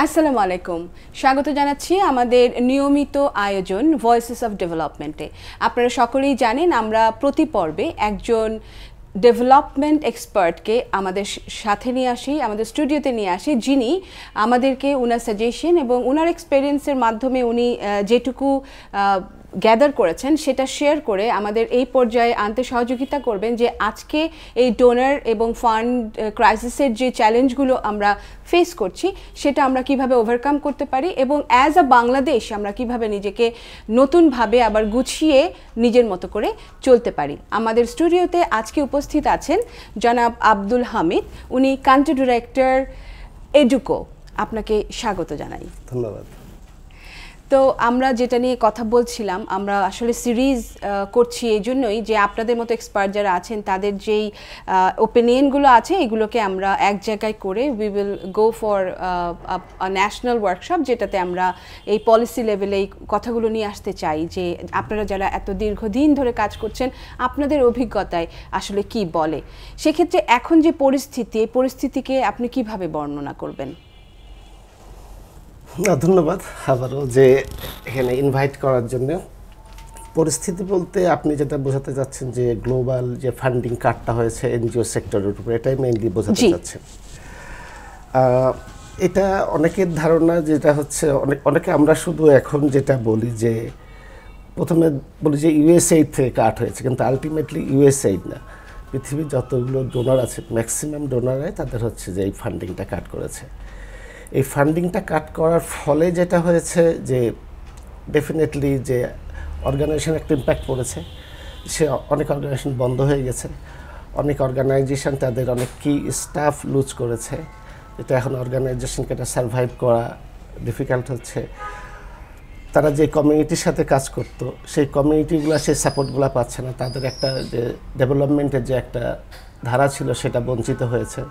আসসালামু আলাইকুম, স্বাগত জানাচ্ছি আমাদের নিয়মিত আয়োজন ভয়েসেস অফ ডেভেলপমেন্টে। আপনারা সকলেই জানেন আমরা প্রতি পর্বে একজন ডেভেলপমেন্ট এক্সপার্টকে আমাদের সাথে নিয়ে আসি, আমাদের স্টুডিওতে নিয়ে আসি, যিনি আমাদেরকে ওনার সাজেশন এবং ওনার এক্সপেরিয়েন্সের মাধ্যমে উনি যেটুকু গ্যাদার করেছেন সেটা শেয়ার করে আমাদের এই পর্যায়ে আনতে সহযোগিতা করবেন যে আজকে এই ডোনার এবং ফান্ড ক্রাইসিসের যে চ্যালেঞ্জগুলো আমরা ফেস করছি সেটা আমরা কিভাবে ওভারকাম করতে পারি এবং অ্যাজ আ বাংলাদেশ আমরা কিভাবে নিজেকে নতুনভাবে আবার গুছিয়ে নিজের মতো করে চলতে পারি। আমাদের স্টুডিওতে আজকে উপস্থিত আছেন জনাব আব্দুল হামিদ, উনি কান্ট্রি ডিরেক্টর এডুকো। আপনাকে স্বাগত জানাই। ধন্যবাদ। তো আমরা যেটা নিয়ে কথা বলছিলাম, আমরা আসলে সিরিজ করছি এই জন্যই যে আপনাদের মতো এক্সপার্ট যারা আছেন তাদের যেই ওপিনিয়নগুলো আছে এগুলোকে আমরা এক জায়গায় করে we will go for national workshop, যেটাতে আমরা এই পলিসি লেভেলে এই কথাগুলো নিয়ে আসতে চাই যে আপনারা যারা এত দীর্ঘদিন ধরে কাজ করছেন আপনাদের অভিজ্ঞতায় আসলে কি বলে। সেক্ষেত্রে এখন যে পরিস্থিতি, এই পরিস্থিতিকে আপনি কিভাবে বর্ণনা করবেন? ধন্যবাদ আবারও যে এখানে ইনভাইট করার জন্য। পরিস্থিতি বলতে আপনি যেটা বোঝাতে চাচ্ছেন যে গ্লোবাল যে ফান্ডিং কাটটা হয়েছে এনজিও সেক্টরের উপরে, এটাই মেইনলি বোঝাতে চাচ্ছেন। এটা অনেকের ধারণা যেটা হচ্ছে অনেকে আমরা শুধু এখন যেটা বলি যে প্রথমে বলি যে ইউএসএইড থেকে কাট হয়েছে, কিন্তু আলটিমেটলি ইউএসএইড না, পৃথিবীর যতগুলো ডোনার আছে ম্যাক্সিমাম ডোনারাই তাদের হচ্ছে যে এই ফান্ডিংটা কাট করেছে। এই ফান্ডিংটা কাট করার ফলে যেটা হয়েছে যে ডেফিনেটলি যে অর্গানাইজেশন একটা ইম্প্যাক্ট পড়েছে, সে অনেক অর্গানাইজেশন বন্ধ হয়ে গেছে, অনেক অর্গানাইজেশন তাদের অনেক কি স্টাফ লুজ করেছে, এটা এখন অর্গানাইজেশনকে এটা সার্ভাইভ করা ডিফিকাল্ট হচ্ছে। তারা যে কমিউনিটির সাথে কাজ করতো সেই কমিউনিটিগুলো সেই সাপোর্টগুলো পাচ্ছে না, তাদের একটা যে ডেভেলপমেন্টের যে একটা ধারা ছিল সেটা বঞ্চিত হয়েছে।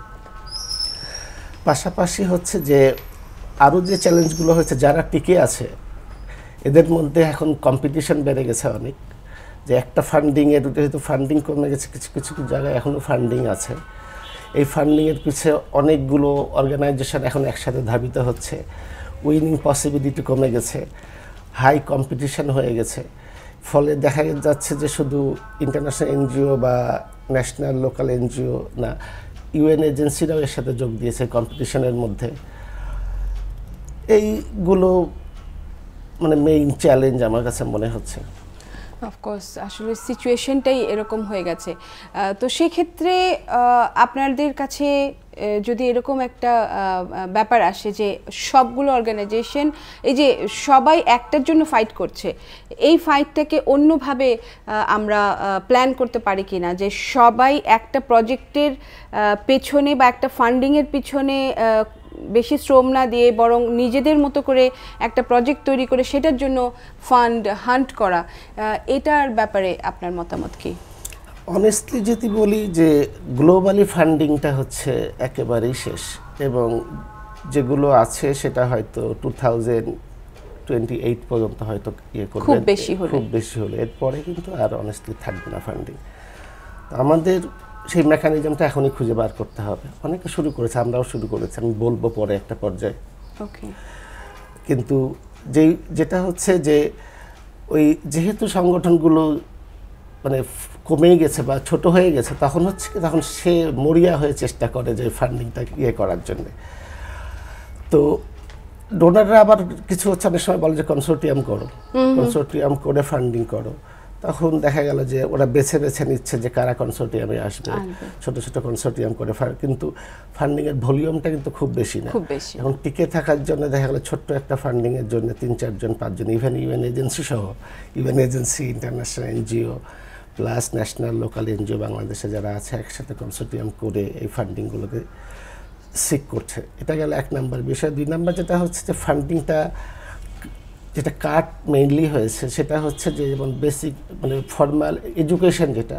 পাশাপাশি হচ্ছে যে আরও যে চ্যালেঞ্জগুলো হয়েছে, যারা টিকে আছে এদের মধ্যে এখন কম্পিটিশন বেড়ে গেছে অনেক, যে একটা ফান্ডিংয়ের যেহেতু ফান্ডিং কমে গেছে, কিছু কিছু জায়গায় এখনও ফান্ডিং আছে, এই ফান্ডিংয়ের পিছিয়ে অনেকগুলো অর্গানাইজেশন এখন একসাথে ধাবিত হচ্ছে, উইনিং পসিবিলিটি কমে গেছে, হাই কম্পিটিশন হয়ে গেছে। ফলে দেখা যাচ্ছে যে শুধু ইন্টারন্যাশনাল এনজিও বা ন্যাশনাল লোকাল এনজিও না, ইউএন এজেন্সিরাও এর সাথে যোগ দিয়েছে কম্পিটিশনের মধ্যে। এইগুলো মানে মেইন চ্যালেঞ্জ আমার কাছে মনে হচ্ছে। অফকোর্স আসলে সিচুয়েশনটাই এরকম হয়ে গেছে। তো সেক্ষেত্রে আপনাদের কাছে যদি এরকম একটা ব্যাপার আসে যে সবগুলো অর্গানাইজেশন এই যে সবাই একটার জন্য ফাইট করছে, এই ফাইটটাকে অন্যভাবে আমরা প্ল্যান করতে পারি কি না, যে সবাই একটা প্রজেক্টের পেছনে বা একটা ফান্ডিংয়ের পিছনে বেশি শ্রম না দিয়ে বরং নিজেদের মতো করে একটা প্রজেক্ট তৈরি করে সেটার জন্য ফান্ড হান্ট করা, এটার ব্যাপারে আপনার মতামত কি? অনেস্টলি যদি বলি যে গ্লোবালি ফান্ডিংটা হচ্ছে একেবারেই শেষ, এবং যেগুলো আছে সেটা হয়তো 2028 পর্যন্ত হয়তো করবে, খুব বেশি হলে এরপরে কিন্তু আর অনেস্টলি থাকবে না ফান্ডিং। আমাদের সেই মেকানিজমটা এখনই খুঁজে বার করতে হবে। অনেকে শুরু করেছে, আমরাও শুরু করেছি, আমি বলবো পরে একটা পর্যায়ে। কিন্তু যেটা হচ্ছে যে ওই যেহেতু সংগঠনগুলো মানে কমেই গেছে বা ছোট হয়ে গেছে, তখন হচ্ছে কি তখন সে মরিয়া হয়ে চেষ্টা করে যে ফান্ডিংটা করার জন্য। তো ডোনাররা আবার কিছু হচ্ছে অনেক সময় বলে যে কনসোর্টিয়াম করো, কনসোর্টিয়াম করে ফান্ডিং করো। তখন দেখা গেল যে ওরা বেছে বেছে নিচ্ছে যে কারা কনসোর্টিয়ামে আসবে, ছোট ছোট কনসোর্টিয়াম করে, কিন্তু ফান্ডিংয়ের ভলিউমটা কিন্তু খুব বেশি না। এখন টিকে থাকার জন্য দেখা গেল ছোট্ট একটা ফান্ডিংয়ের জন্য 3-4 জন 5 জন, ইভেন ইউএন এজেন্সি সহ, UN agency, international NGO plus national local NGO বাংলাদেশে যারা আছে একসাথে কনসোর্টিয়াম করে এই ফান্ডিংগুলোকে সিক করছে। এটা গেল 1 নম্বর বিষয়। 2 নম্বর যেটা হচ্ছে যে ফান্ডিংটা যেটা কাট মেইনলি হয়েছে সেটা হচ্ছে যে যেমন বেসিক মানে ফর্মাল এডুকেশন, যেটা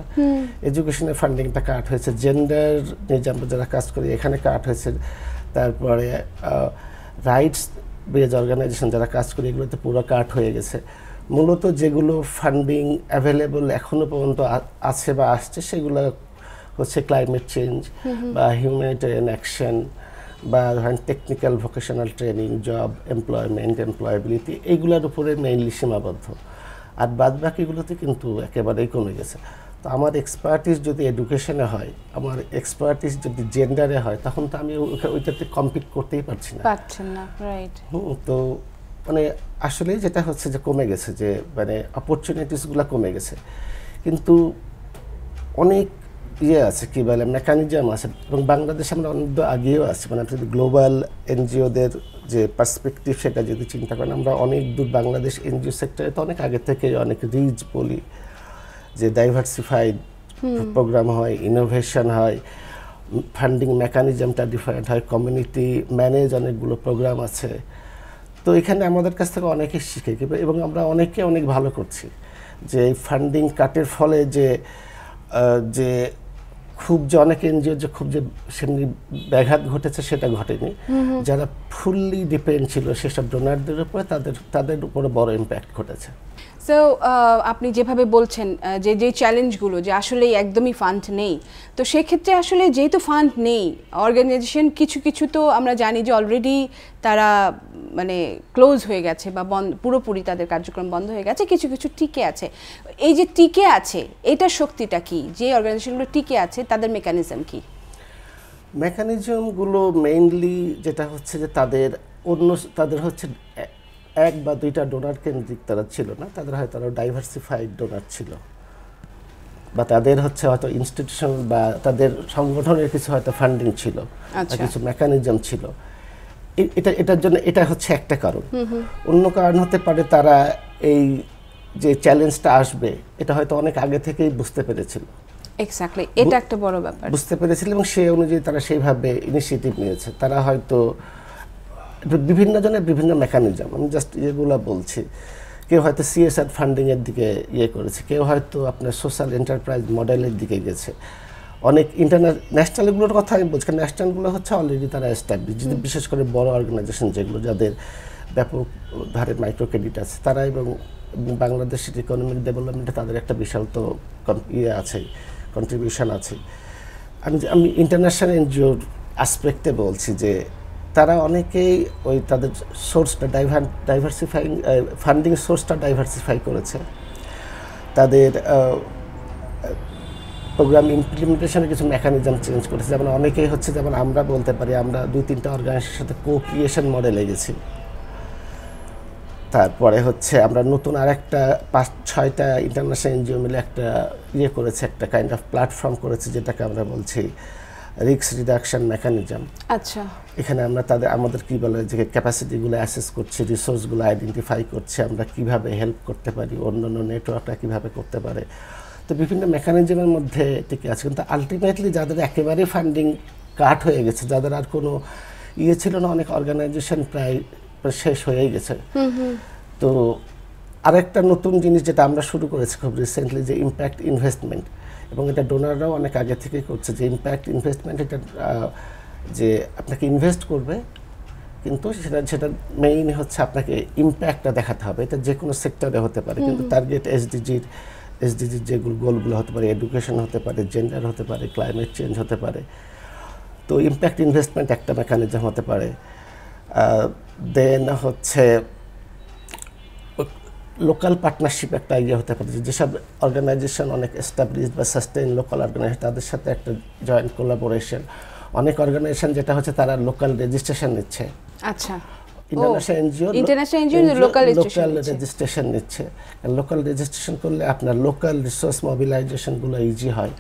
এডুকেশনের ফান্ডিংটা কাট হয়েছে, জেন্ডার নিয়ে আমরা যারা কাজ করি এখানে কাট হয়েছে, তারপরে রাইটস বেজ অর্গানাইজেশন যারা কাজ করি এগুলোতে পুরো কাট হয়ে গেছে। মূলত যেগুলো ফান্ডিং অ্যাভেলেবল এখনও পর্যন্ত আছে বা আসছে সেগুলো হচ্ছে ক্লাইমেট চেঞ্জ বা হিউম্যানিটেরিয়ান অ্যাকশন বা ধরেন technical vocational training, job, employment, employability, এইগুলোর উপরে মেইনলি সীমাবদ্ধ। আর বাদবাকিগুলোতে কিন্তু একেবারেই কমে গেছে। তো আমার এক্সপার্টিস যদি এডুকেশনে হয়, আমার এক্সপার্টিস যদি জেন্ডারে হয়, তখন তো আমি ওইটাতে কম্পিট করতেই পারছি না। রাইট। তো মানে আসলে যেটা হচ্ছে যে কমে গেছে, যে মানে অপরচুনিটিসগুলো কমে গেছে, কিন্তু অনেক আছে কি বলে মেকানিজম আছে, এবং বাংলাদেশে আমরা অনেক আগেও আছি। মানে আপনি গ্লোবাল এনজিওদের যে পার্সপেক্টিভ সেটা যদি চিন্তা করেন, আমরা অনেক দূর। বাংলাদেশ এনজিও সেক্টরে তো অনেক আগে থেকে অনেক রিচ বলি, যে ডাইভার্সিফাইড প্রোগ্রাম হয়, ইনোভেশন হয়, ফান্ডিং মেকানিজমটা ডিফারেন্ট হয়, কমিউনিটি ম্যানেজ অনেকগুলো প্রোগ্রাম আছে। তো এখানে আমাদের কাছ থেকে অনেকে শিখে, এবং আমরা অনেকে অনেক ভালো করছি। যে এই ফান্ডিং কাটের ফলে যে খুব যে অনেক এনজিও যে খুব যে সেমনি ব্যাঘাত ঘটেছে সেটা ঘটেনি। যারা ফুললি ডিপেন্ড ছিল সেসব ডোনারদের উপরে, তাদের উপরে বড় ইম্প্যাক্ট ঘটেছে। সো আপনি যেভাবে বলছেন যে চ্যালেঞ্জগুলো, যে আসলে একদমই ফান্ড নেই, তো সেক্ষেত্রে আসলে যেহেতু ফান্ড নেই, অর্গানাইজেশন কিছু কিছু তো আমরা জানি যে অলরেডি তারা মানে ক্লোজ হয়ে গেছে বা পুরোপুরি তাদের কার্যক্রম বন্ধ হয়ে গেছে, কিছু কিছু টিকে আছে। এই যে টিকে আছে, এটার শক্তিটা কি? যে অর্গানাইজেশনগুলো টিকে আছে তাদের মেকানিজম কি? মেকানিজমগুলো মেইনলি যেটা হচ্ছে যে তাদের হচ্ছে এক বা দুইটা ডোনার কেন্দ্রিক তারা ছিল না, তাদের হয়তো আরও ডাইভার্সিফাইড ডোনার ছিল, বা তাদের হচ্ছে হয়তো ইনস্টিটিউশন বা তাদের সংগঠনের কিছু হয়তো ফান্ডিং ছিল, কিছু মেকানিজম ছিল। এটার জন্য এটা হচ্ছে একটা কারণ। অন্য কারণ হতে পারে তারা এই যে চ্যালেঞ্জটা আসবে এটা হয়তো অনেক আগে থেকেই বুঝতে পেরেছিল। এক্স্যাক্টলি, এটা একটা বড় ব্যাপার। বুঝতে পেরেছিল এবং সেই অনুযায়ী তারা সেইভাবে ইনিশিয়েটিভ নিয়েছে। তারা হয়তো বিভিন্ন জনের বিভিন্ন মেকানিজম, আমি জাস্ট এগুলো বলছি। কেউ হয়তো সিএসআর ফান্ডিংয়ের দিকে করেছে, কেউ হয়তো আপনার সোশ্যাল এন্টারপ্রাইজ মডেলের দিকে গেছে। অনেক ন্যাশনালগুলোর কথা আমি বলছি, ন্যাশনালগুলো হচ্ছে অলরেডি তারা এস্টাবলিশ, বিশেষ করে বড় অর্গানাইজেশন যেগুলো, যাদের ব্যাপক ধারে মাইক্রো ক্রেডিট আছে, তারা এবং বাংলাদেশের ইকোনমিক ডেভেলপমেন্টে তাদের একটা বিশাল তো আছে, কন্ট্রিবিউশন আছে। আমি ইন্টারন্যাশনাল এনজিওর অ্যাসপেক্টে বলছি যে তারা অনেকেই ওই তাদের সোর্সটা ফান্ডিং সোর্সটা ডাইভার্সিফাই করেছে, তাদের প্রোগ্রাম ইমপ্লিমেন্টেশনের কিছু মেকানিজম চেঞ্জ করেছে। যেমন অনেকেই হচ্ছে, যেমন আমরা বলতে পারি, আমরা 2-3টা অর্গানাইজেশনের সাথে কো-ক্রিয়েশন মডেলে গেছি। তারপরে হচ্ছে আমরা নতুন আরেকটা 5-6টা ইন্টারন্যাশনাল এনজিও মিলে একটা করেছে, একটা কাইন্ড অফ প্ল্যাটফর্ম করেছে, যেটাকে আমরা বলছি রিস্ক রিডাকশন মেকানিজম। আচ্ছা, এখানে আমরা আমাদের কি বলে যে ক্যাপাসিটিগুলো অ্যাসেস করছি, রিসোর্সগুলো আইডেন্টিফাই করছি, আমরা কিভাবে হেল্প করতে পারি, অন্যান্য নেটওয়ার্কটা কিভাবে করতে পারে। তো বিভিন্ন মেকানিজমের মধ্যে টিকে আছে। কিন্তু আলটিমেটলি যাদের একেবারে ফান্ডিং কাট হয়ে গেছে, যাদের আর কোনো ছিল না, অনেক অর্গানাইজেশন প্রায় শেষ হয়েই গেছে। তো আরেকটা নতুন জিনিস যেটা আমরা শুরু করেছি খুব রিসেন্টলি, যে ইম্প্যাক্ট ইনভেস্টমেন্ট, এবং এটা ডোনাররাও অনেক আগে থেকেই করছে। যে ইম্প্যাক্ট ইনভেস্টমেন্ট, এটা যে আপনাকে ইনভেস্ট করবে, কিন্তু সেটা মেইন হচ্ছে আপনাকে ইম্প্যাক্টটা দেখাতে হবে। এটা যে কোনো সেক্টরে হতে পারে, কিন্তু টার্গেট এসডিজির যেগুলো গোলগুলো হতে পারে, এডুকেশন হতে পারে, জেন্ডার হতে পারে, ক্লাইমেট চেঞ্জ হতে পারে। তো ইম্প্যাক্ট ইনভেস্টমেন্ট একটা মেকানিজম হতে পারে। দেন হচ্ছে লোকাল পার্টনারশিপ একটা ইয়ে হতে পারে, যেসব অর্গানাইজেশন অনেক এস্টাবলিশড বা সাস্টেইন লোকাল অর্গানাইজেশন, তাদের সাথে একটা জয়েন্ট কোলাবোরেশন। অনেক অর্গানাইজেশন যেটা হচ্ছে তারা লোকাল রেজিস্ট্রেশন নিচ্ছে। আচ্ছা, ইন্টারন্যাশনাল এনজিও লোকাল রেজিস্ট্রেশন নিচ্ছে। লোকাল রেজিস্ট্রেশন করলে আপনার লোকাল রিসোর্স মোবিলাইজেশনগুলো ইজি হয়,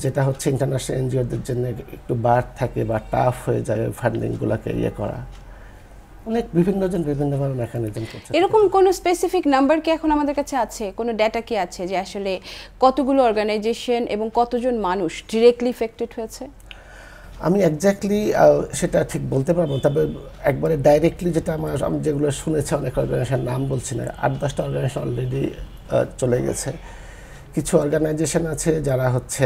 যেটা হচ্ছে ইন্টারন্যাশনাল এনজিওদের জন্য একটু বার থাকে বা টাফ হয়ে যায় ফান্ডিংগুলোকে করা। অনেক বিভিন্নভাবে মেকানিজম করছে। এরকম কোনো স্পেসিফিক নাম্বার কি এখন আমাদের কাছে আছে? কোনো ডেটা কি আছে যে আসলে কতগুলো অর্গানাইজেশন এবং কতজন মানুষ ডিরেক্টলি এফেক্টেড হয়েছে? আমি এক্স্যাক্টলি সেটা ঠিক বলতে পারবো, তবে একবারে ডাইরেক্টলি যেটা আমি যেগুলো শুনেছি, অনেক অর্গানাইজেশন নাম বলছি না, 8-10টা অর্গানাইজেশন অলরেডি চলে গেছে। কিছু অর্গানাইজেশন আছে যারা হচ্ছে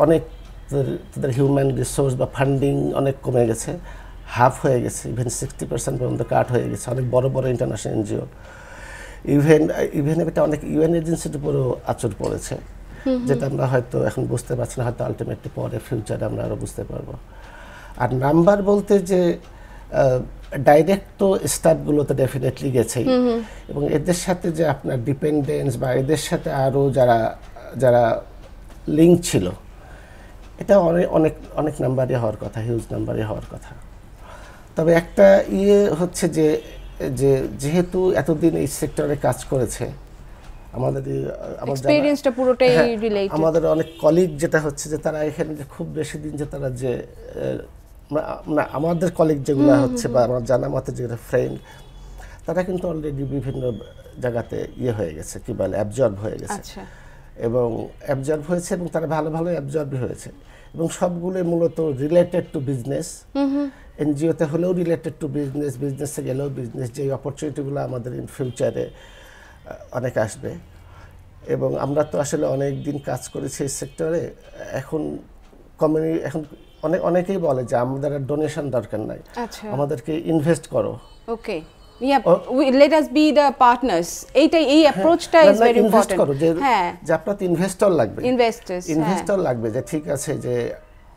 অনেক তাদের হিউম্যান রিসোর্স বা ফান্ডিং অনেক কমে গেছে, হাফ হয়ে গেছে, ইভেন 60% পর্যন্ত কাট হয়ে গেছে। অনেক বড় বড় ইন্টারন্যাশনাল এনজিও, ইভেন এটা অনেক ইউএন এজেন্সির উপরেও আঁচড় পড়েছে। যেটা আমরা হয়তো এখন বুঝতে পারছি না, হয়তো আলটিমেটলি পরে ফিউচারে আমরা আরো বুঝতে পারবো। আর নাম্বার বলতে যে ডাইরেক্ট তো স্টাফগুলো তো ডেফিনেটলি গেছেই, এবং এদের সাথে যে আপনার ডিপেন্ডেন্স বা এদের সাথে আরও যারা লিঙ্ক ছিল, এটা অনেক অনেক নাম্বারই হওয়ার কথা, হিউজ নাম্বারই হওয়ার কথা। তবে একটা হচ্ছে যে যেহেতু এতদিন এই সেক্টরে কাজ করেছে, আমাদের এক্সপেরিয়েন্সটা পুরোটাই রিলেটেড। আমাদের অনেক কলিগ যেটা হচ্ছে যে তারা এখানে যে খুব বেশি দিন যে তারা যে আমাদের কলিগ যেগুলো হচ্ছে বা আমার জানা মতে যেগুলো ফ্রেন্ড, তারা কিন্তু অলরেডি বিভিন্ন জায়গাতে হয়ে গেছে, কি বলে অ্যাবজর্ব হয়ে গেছে। এবং অ্যাবজর্ব হয়েছে এবং তারা ভালো ভালো অ্যাবজর্ব হয়েছে, এবং সবগুলো মূলত রিলেটেড টু বিজনেস। এনজিওতে হলেও রিলেটেড টু বিজনেস, বিজনেসে গেলেও বিজনেস, যে অপরচুনিটিগুলো আমাদের ইন ফিউচারে অনেক আসবে। এবং আমরা তো আসলে অনেক দিন কাজ করেছি এই সেক্টরে। এখন অনেকেই বলে যে আমাদের ডোনেশন দরকার নাই, আমাদেরকে ইনভেস্ট করো। ওকে, let us be the partners. এই অ্যাপ্রোচটা ইজ ভেরি ইম্পর্টেন্ট। যে আপনার ইনভেস্টর লাগবে, ইনভেস্টর লাগবে, যে ঠিক আছে, যে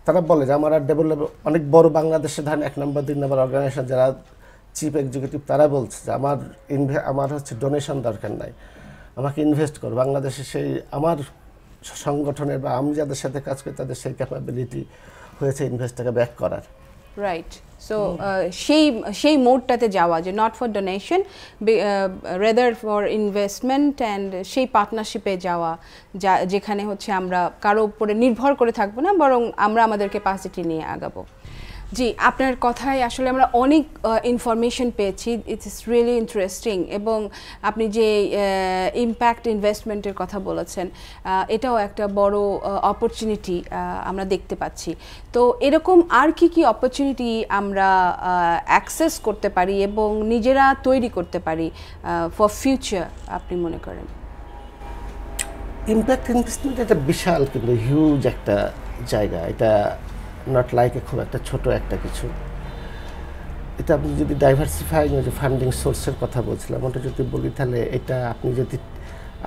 তারা বলে যে আমার ডেভেলপ অনেক বড় বাংলাদেশে ধরেন 1 নম্বর 2 নম্বর অর্গানাইজেশন যারা চিফ এক্সিকিউটিভ, তারা বলছে যে আমার হচ্ছে ডোনেশন দরকার নাই, আমাকে ইনভেস্ট করো। বাংলাদেশে সেই আমার সংগঠনের বা আমি যাদের সাথে কাজ করি তাদের সেই ক্যাপাবিলিটি হয়েছে ইনভেস্টটাকে ব্যাক করার। রাইট, সো সেই মোডটাতে যাওয়া, যে not for donation rather for investment, and সেই পার্টনারশিপে যাওয়া যেখানে হচ্ছে আমরা কারো উপরে নির্ভর করে থাকবো না, বরং আমরা আমাদের ক্যাপাসিটি নিয়ে আগাবো। জি, আপনার কথায় আসলে আমরা অনেক ইনফরমেশন পেয়েছি, ইটস রিয়েলি ইন্টারেস্টিং। এবং আপনি যে ইম্প্যাক্ট ইনভেস্টমেন্টের কথা বলেছেন, এটাও একটা বড় অপরচুনিটি আমরা দেখতে পাচ্ছি। তো এরকম আর কি অপরচুনিটি আমরা অ্যাক্সেস করতে পারি এবং নিজেরা তৈরি করতে পারি ফর ফিউচার আপনি মনে করেন? ইম্প্যাক্ট ইনভেস্টমেন্ট একটা বিশাল কিন্তু হিউজ একটা জায়গা, এটা নট লাইক খুব একটা ছোট একটা কিছু। এটা আপনি যদি ডাইভার্সিফাইং যে ফান্ডিং সোর্সের কথা বলছিলাম, ওটা যদি বলি, তাহলে এটা আপনি যদি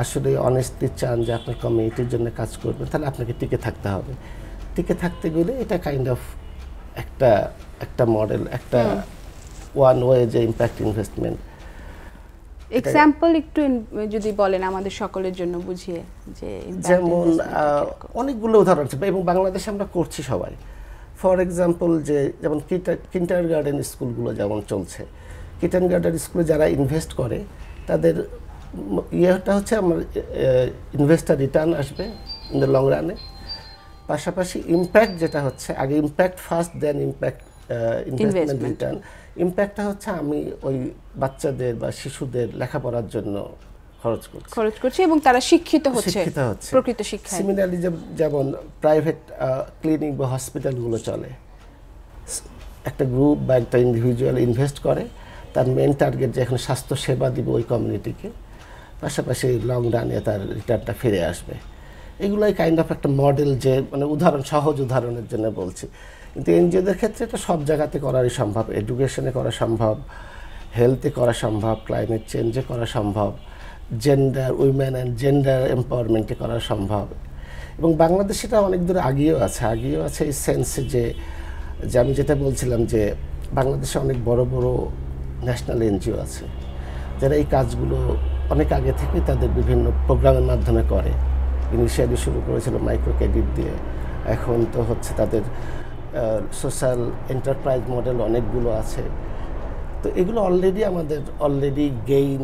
আসলে অনেস্টলি চান যে আপনার কমিউনিটির জন্য কাজ করবেন, তাহলে আপনাকে টিকে থাকতে হবে। টিকে থাকতে গেলে এটা কাইন্ড অফ একটা মডেল, একটা ওয়ান ওয়ে যে ইম্প্যাক্ট ইনভেস্টমেন্ট। এক্সাম্পল একটু যদি বলেন আমাদের সকলের জন্য বুঝিয়ে, যে যেমন অনেকগুলো উদাহরণ আছে এবং বাংলাদেশে আমরা করছি সবাই। ফর এক্সাম্পল, যেমন কিন্ডারগার্টেন স্কুলগুলো যেমন চলছে, কিন্ডারগার্টেন স্কুলে যারা ইনভেস্ট করে তাদের ইয়েটা হচ্ছে আমার ইনভেস্টার রিটার্ন আসবে ইন দ্য লং রানে। পাশাপাশি ইম্প্যাক্ট যেটা হচ্ছে, আগে ইম্প্যাক্ট ফার্স্ট, দেন ইম্প্যাক্ট ইনভেস্টমেন্ট রিটার্ন। ইম্প্যাক্টটা হচ্ছে আমি ওই বাচ্চাদের বা শিশুদের লেখাপড়ার জন্য খরচ করছি এবং তারা শিক্ষিত হচ্ছে প্রকৃত শিক্ষায়। সিমিলারলি যেমন প্রাইভেট ক্লিনিক বা হসপিটালগুলো চলে, একটা গ্রুপ বা একটা ইন্ডিভিজুয়াল ইনভেস্ট করে, তার মেন টার্গেট যে এখন স্বাস্থ্য সেবা দিব ওই কমিউনিটিকে, পাশাপাশি লং রানে তার রিটার্নটা ফিরে আসবে। এগুলোই কাইন্ড অফ একটা মডেল, যে মানে সহজ উদাহরণের জন্য বলছি। কিন্তু এনজিওদের ক্ষেত্রে এটা সব জায়গাতে করাই সম্ভব, এডুকেশনে করা সম্ভব, হেলথে করা সম্ভব, ক্লাইমেট চেঞ্জে করা সম্ভব, জেন্ডার উইমেন অ্যান্ড জেন্ডার এম্পাওয়ারমেন্টে করা সম্ভব। এবং বাংলাদেশ এটা অনেক দূর আগিয়েও আছে এই সেন্সে যে আমি যেটা বলছিলাম, যে বাংলাদেশে অনেক বড় বড় ন্যাশনাল এনজিও আছে যারা এই কাজগুলো অনেক আগে থেকে তাদের বিভিন্ন প্রোগ্রামের মাধ্যমে করে। ইনিশিয়ালি শুরু করেছিল মাইক্রো ক্রেডিট দিয়ে, এখন তো হচ্ছে তাদের সোশ্যাল এন্টারপ্রাইজ মডেল অনেকগুলো আছে। তো এগুলো অলরেডি গেইন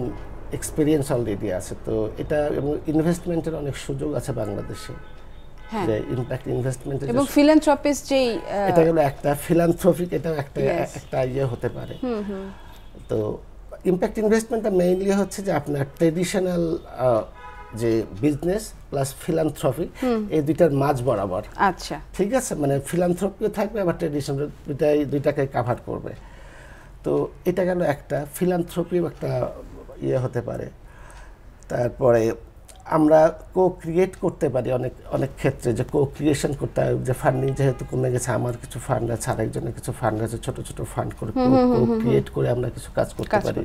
এক্সপিরিয়েন্স অলরেডি আছে। তো এটা এবং ইনভেস্টমেন্টের অনেক সুযোগ আছে বাংলাদেশে, যে ইম্প্যাক্ট ইনভেস্টমেন্ট এবং ফিলান্থ্রপিস্ট যেই এটা হলো একটা ফিলান্থ্রপিক, এটাও একটা ইয়ে হতে পারে। তো ইম্প্যাক্ট ইনভেস্টমেন্টটা মেইনলি হচ্ছে যে আপনার ট্রেডিশনাল যে বিজনেস প্লাস ফিলান্থ্রপি, এই দুইটার মাঝ বরাবর। আচ্ছা, ঠিক আছে, মানে ফিলান্থ্রপিও থাকবে আবার ট্রেডিশনাল, দুইটাকে কাভার করবে। তো এটা গেল একটা ফিলান্থ্রপিও একটা ইয়ে হতে পারে। তারপরে আমরা ক্রিয়েট করতে পারি অনেক ক্ষেত্রে, যে ক্রিয়েশন করতে হয়, যে ফান্ডিং যেহেতু কমে গেছে, আমার কিছু ফান্ড আছে, আরেকজনের কিছু ফান্ড আছে, ছোট ছোট ফান্ড করে ক্রিয়েট করে আমরা কিছু কাজ করতে পারি।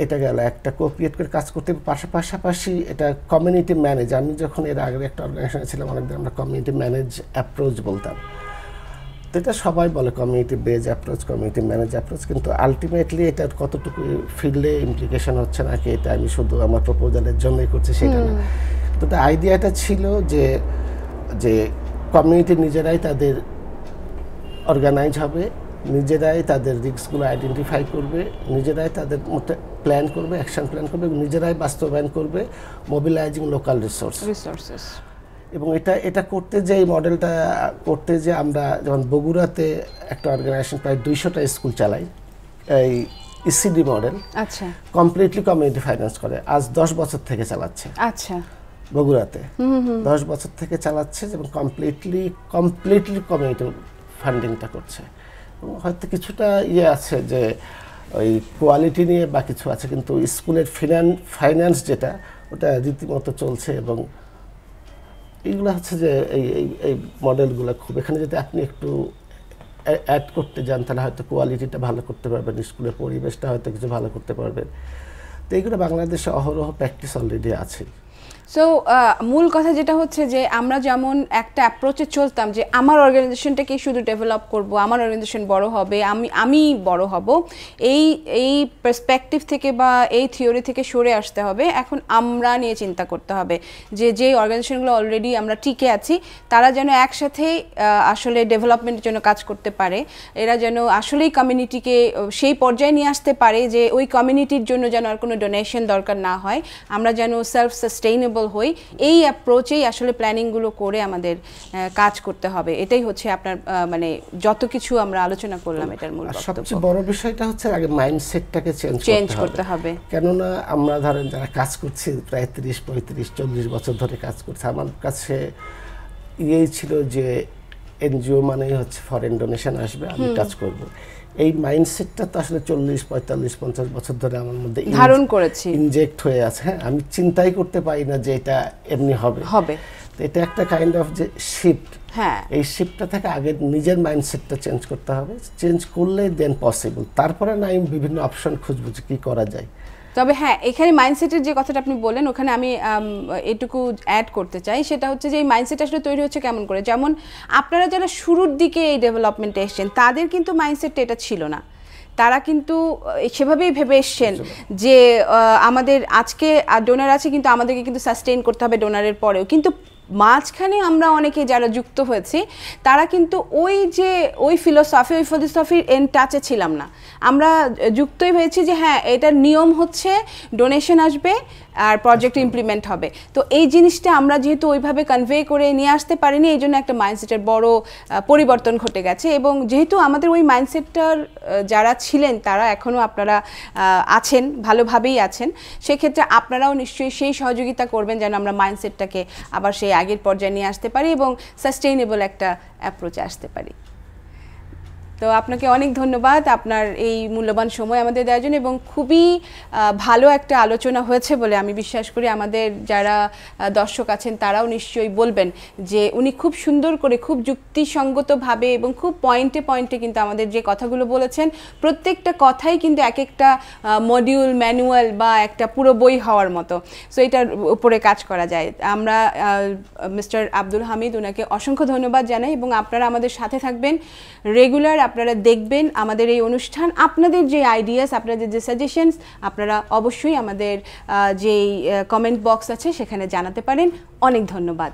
এটা গেল একটা কোঅপারেট করে কাজ করতে, পাশাপাশি এটা কমিউনিটি ম্যানেজ। আমি যখন এর আগে একটা অর্গানাইজেশনে ছিলাম অনেকদিন, আমরা কমিউনিটি ম্যানেজ অ্যাপ্রোচ বলতাম। তো এটা সবাই বলে community base approach, community manage approach, কিন্তু আলটিমেটলি এটার কতটুকু ফিল্ডে ইমপ্লিকেশন হচ্ছে নাকি এটা আমি শুধু আমার প্রপোজালের জন্যই করছি সেটা না। তো আইডিয়াটা ছিল যে কমিউনিটি নিজেরাই তাদের অর্গানাইজ হবে, নিজেরাই তাদের রিস্কগুলো আইডেন্টিফাই করবে, নিজেরাই তাদের মধ্যে প্ল্যান করবে, অ্যাকশন প্ল্যান করবে, নিজেরাই বাস্তবায়ন করবে, মোবিলাইজিং লোকাল রিসোর্সেস। এবং এটা করতে যে এই মডেলটা করতে যে আমরা যেমন বগুড়াতে একটা অর্গানাইজেশন প্রায় 200টা স্কুল চালাই, এই ইসিডি মডেল, আচ্ছা, কমপ্লিটলি কমিউনিটি ফাইন্যান্স করে, আজ 10 বছর থেকে চালাচ্ছে। আচ্ছা, বগুড়াতে 10 বছর থেকে চালাচ্ছে এবং কমপ্লিটলি কমিউনিটি ফান্ডিংটা করছে। এবং হয়তো কিছুটা আছে যে ওই কোয়ালিটি নিয়ে বা কিছু আছে, কিন্তু স্কুলের ফাইন্যান্স যেটা ওটা রীতিমতো চলছে। এবং এইগুলো হচ্ছে যে এই মডেলগুলো খুব, এখানে যদি আপনি একটু অ্যাড করতে যান তাহলে হয়তো কোয়ালিটিটা ভালো করতে পারবেন, স্কুলের পরিবেশটা হয়তো কিছু ভালো করতে পারবেন। তো এইগুলো বাংলাদেশে অহরহ প্র্যাকটিস অলরেডি আছে। সো মূল কথা যেটা হচ্ছে যে আমরা যেমন একটা অ্যাপ্রোচে চলতাম যে আমার অর্গানাইজেশনটাকে শুধু ডেভেলপ করব, আমার অর্গানাইজেশন বড় হবে, আমি বড় হব, এই পার্সপেক্টিভ থেকে বা এই থিওরি থেকে সরে আসতে হবে। এখন আমরা নিয়ে চিন্তা করতে হবে যে অর্গানাইজেশনগুলো অলরেডি আমরা টিকে আছি তারা যেন একসাথে আসলে ডেভেলপমেন্টের জন্য কাজ করতে পারে, এরা যেন আসলেই কমিউনিটিকে সেই পর্যায়ে নিয়ে আসতে পারে যে ওই কমিউনিটির জন্য যেন আর কোনো ডোনেশন দরকার না হয়, আমরা যেন সেলফ সাস্টেইনেবল হই। এই অ্যাপ্রোচেই আসলে প্ল্যানিংগুলো করে আমাদের কাজ করতে হবে। এটাই হচ্ছে আপনার মানে যত কিছু আমরা আলোচনা করলাম এটার মূল বক্তব্য। সবচেয়ে বড় বিষয়টা হচ্ছে আগে মাইন্ডসেটটাকে চেঞ্জ করতে হবে। কেননা আমরা ধরেন যারা কাজ করছি প্রায় 30, 35, 40 বছর ধরে কাজ করছে, আমার কাছে ইয়েই ছিল যে এনজিও মানেই হচ্ছে ফরেন ডোনেশন আসবে, আমি কাজ করব। এই মাইন্ডসেটটা তো আসলে 40, 45, 50 বছর ধরে আমার মধ্যে ধারণ করেছি, ইনজেক্ট হয়ে আছে। হ্যাঁ, আমি চিন্তাই করতে পারি না যে এটা এমনি হবে। তো এটা একটা কাইন্ড অফ যে শিফট। হ্যাঁ, এই শিফটটা থেকে আগে নিজের মাইন্ডসেটটা চেঞ্জ করতে হবে, চেঞ্জ করলে দেন পসিবল। তারপরে না আমি বিভিন্ন অপশন খুঁজবো যে কী করা যায়। তবে হ্যাঁ, এখানে মাইন্ডসেটের যে কথাটা আপনি বললেন ওখানে আমি এটুকু অ্যাড করতে চাই, সেটা হচ্ছে যে এই মাইন্ডসেট আসলে তৈরি হচ্ছে কেমন করে। যেমন আপনারা যারা শুরুর দিকে এই ডেভেলপমেন্টে এসছেন তাদের কিন্তু মাইন্ডসেটটা এটা ছিল না, তারা কিন্তু সেভাবেই ভেবে এসছেন যে আমাদের আজকে ডোনার আছে কিন্তু আমাদেরকে কিন্তু সাস্টেইন করতে হবে ডোনারের পরেও। কিন্তু মাঝখানে আমরা অনেকে যারা যুক্ত হয়েছি তারা কিন্তু ওই ফিলোসফির এন টাচে ছিলাম না। আমরা যুক্তই হয়েছি যে হ্যাঁ এটার নিয়ম হচ্ছে ডোনেশন আসবে আর প্রজেক্ট ইমপ্লিমেন্ট হবে। তো এই জিনিসটা আমরা যেহেতু ওইভাবে কনভে করে নিয়ে আসতে পারিনি, এই জন্য একটা মাইন্ডসেটের বড় পরিবর্তন ঘটে গেছে। এবং যেহেতু আমাদের ওই মাইন্ডসেটটার যারা ছিলেন তারা এখনও আপনারা আছেন, ভালোভাবেই আছেন, সেক্ষেত্রে আপনারাও নিশ্চয়ই সেই সহযোগিতা করবেন যেন আমরা মাইন্ডসেটটাকে আবার সেই আগের পর্যায়ে নিয়ে আসতে পারি এবং সাস্টেইনেবল একটা অ্যাপ্রোচে আসতে পারি। তো আপনাকে অনেক ধন্যবাদ আপনার এই মূল্যবান সময় আমাদের দেওয়ার জন্য, এবং খুবই ভালো একটা আলোচনা হয়েছে বলে আমি বিশ্বাস করি। আমাদের যারা দর্শক আছেন তারাও নিশ্চয়ই বলবেন যে উনি খুব সুন্দর করে, খুব যুক্তিসঙ্গতভাবে এবং খুব পয়েন্টে পয়েন্টে কিন্তু আমাদের যে কথাগুলো বলেছেন প্রত্যেকটা কথাই কিন্তু এক একটা মডিউল, ম্যানুয়াল বা একটা পুরো বই হওয়ার মতো। সো এটার উপরে কাজ করা যায়। আমরা মিস্টার আব্দুল হামিদ ওনাকে অসংখ্য ধন্যবাদ জানাই, এবং আপনারা আমাদের সাথে থাকবেন রেগুলার, আপনারা দেখবেন আমাদের এই অনুষ্ঠান। আপনাদের যে আইডিয়াস, আপনাদের যে সাজেশনস আপনারা অবশ্যই আমাদের যেই কমেন্ট বক্স আছে সেখানে জানাতে পারেন। অনেক ধন্যবাদ।